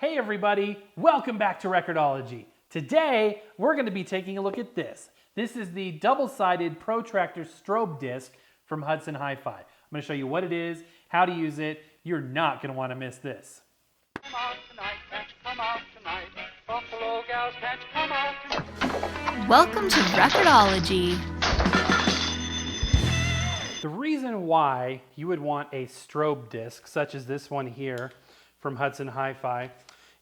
Hey everybody, welcome back to Record-ology. Today, we're going to be taking a look at this. This is the double-sided protractor strobe disc from Hudson Hi-Fi. I'm going to show you what it is, how to use it. You're not going to want to miss this. Come out tonight, can't you come out tonight? Buffalo gals, can't you come out tonight? Welcome to Record-ology. The reason why you would want a strobe disc, such as this one here from Hudson Hi-Fi,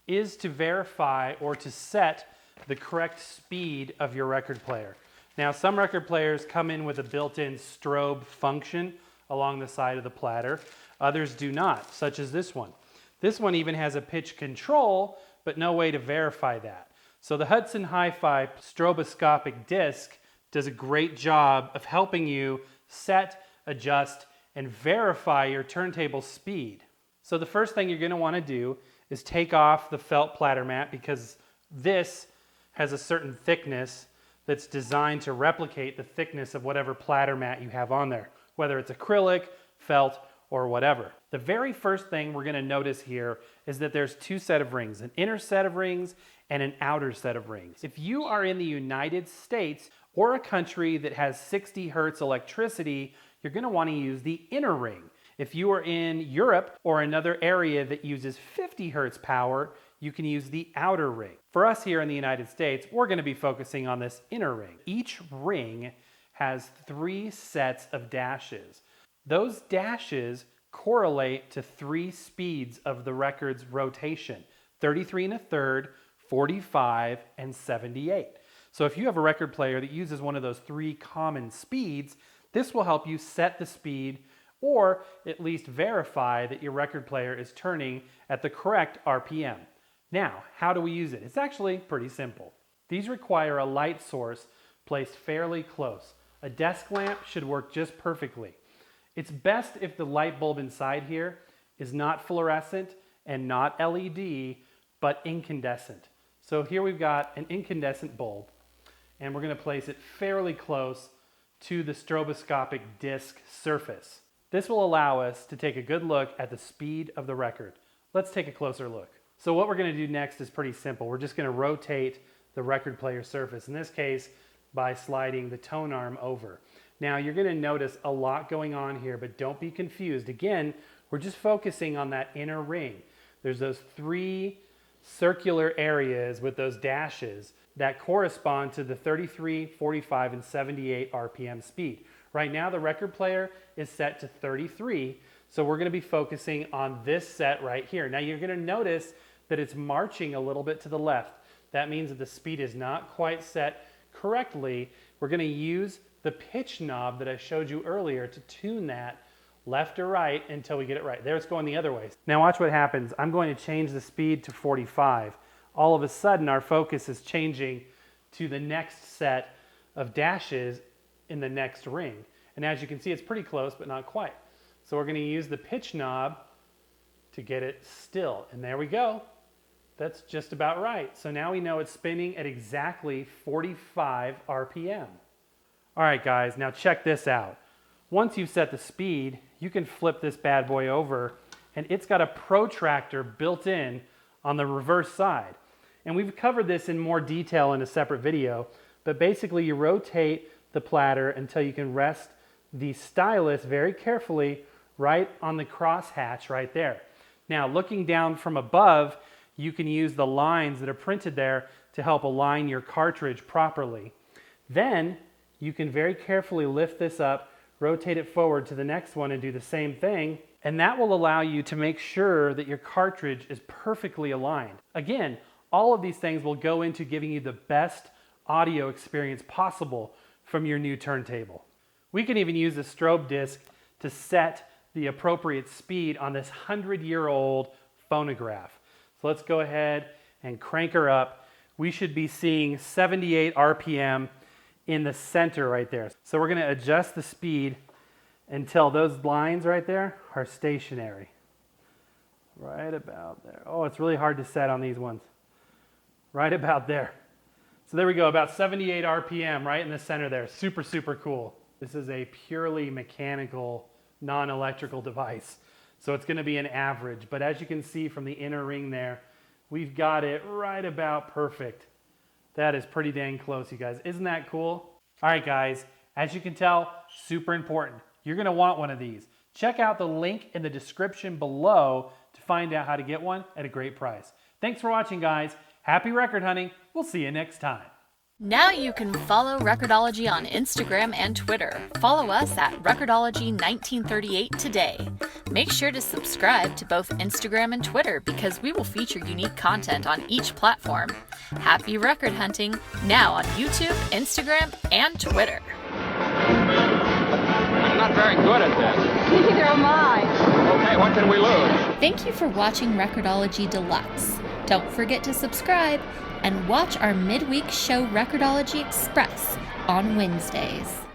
is to verify or to set the correct speed of your record player. Now, some record players come in with a built-in strobe function along the side of the platter. Others do not, such as this one. This one even has a pitch control, but no way to verify that. So the Hudson Hi-Fi stroboscopic disc does a great job of helping you set, adjust, and verify your turntable speed. So the first thing you're going to want to do is take off the felt platter mat, because this has a certain thickness that's designed to replicate the thickness of whatever platter mat you have on there, whether it's acrylic, felt, or whatever. The very first thing we're going to notice here is that there's two sets of rings, an inner set of rings and an outer set of rings. If you are in the United States or a country that has 60 hertz electricity, you're going to want to use the inner ring. If you are in Europe or another area that uses 50 hertz power, you can use the outer ring. For us here in the United States, we're going to be focusing on this inner ring. Each ring has 3 sets of dashes. Those dashes correlate to 3 speeds of the record's rotation: 33 1/3, 45, and 78. So if you have a record player that uses one of those 3 common speeds, this will help you set the speed, or at least verify that your record player is turning at the correct RPM. Now, how do we use it? It's actually pretty simple. These require a light source placed fairly close. A desk lamp should work just perfectly. It's best if the light bulb inside here is not fluorescent and not LED, but incandescent. So here we've got an incandescent bulb, and we're going to place it fairly close to the stroboscopic disc surface. This will allow us to take a good look at the speed of the record. Let's take a closer look. So what we're going to do next is pretty simple. We're just going to rotate the record player surface, in this case by sliding the tone arm over. Now you're going to notice a lot going on here, but don't be confused. Again, we're just focusing on that inner ring. There's those 3 circular areas with those dashes that correspond to the 33, 45, and 78 RPM speed. Right now the record player is set to 33, so we're going to be focusing on this set right here. Now you're going to notice that it's marching a little bit to the left. That means that the speed is not quite set correctly. We're going to use the pitch knob that I showed you earlier to tune that left or right until we get it right. There, it's going the other way. Now watch what happens. I'm going to change the speed to 45. All of a sudden our focus is changing to the next set of dashes in the next ring. And as you can see, it's pretty close, but not quite. So we're going to use the pitch knob to get it still. And there we go. That's just about right. So now we know it's spinning at exactly 45 RPM. All right, guys, now check this out. Once you've set the speed, you can flip this bad boy over, and it's got a protractor built in on the reverse side. And we've covered this in more detail in a separate video, but basically you rotate the platter until you can rest the stylus very carefully right on the crosshatch right there. Now, looking down from above, you can use the lines that are printed there to help align your cartridge properly. Then you can very carefully lift this up, rotate it forward to the next one, and do the same thing, and that will allow you to make sure that your cartridge is perfectly aligned. Again, all of these things will go into giving you the best audio experience possible from your new turntable. We can even use a strobe disc to set the appropriate speed on this 100-year-old phonograph. So let's go ahead and crank her up. We should be seeing 78 RPM in the center right there. So we're going to adjust the speed until those lines right there are stationary. Right about there. Oh, it's really hard to set on these ones. Right about there. So there we go, about 78 RPM right in the center there. Super, super cool. This is a purely mechanical, non-electrical device. So it's going to be an average. But as you can see from the inner ring there, we've got it right about perfect. That is pretty dang close, you guys. Isn't that cool? All right, guys, as you can tell, super important. You're gonna want one of these. Check out the link in the description below to find out how to get one at a great price. Thanks for watching, guys. Happy record hunting. We'll see you next time. Now you can follow Record-ology on Instagram and Twitter. Follow us at Record-ology 1938 today. Make sure to subscribe to both Instagram and Twitter because we will feature unique content on each platform. Happy record hunting, now on YouTube, Instagram, and Twitter. I'm not very good at this. Neither am I. Okay, what can we lose? Thank you for watching Record-ology Deluxe. Don't forget to subscribe and watch our midweek show Record-ology Express on Wednesdays.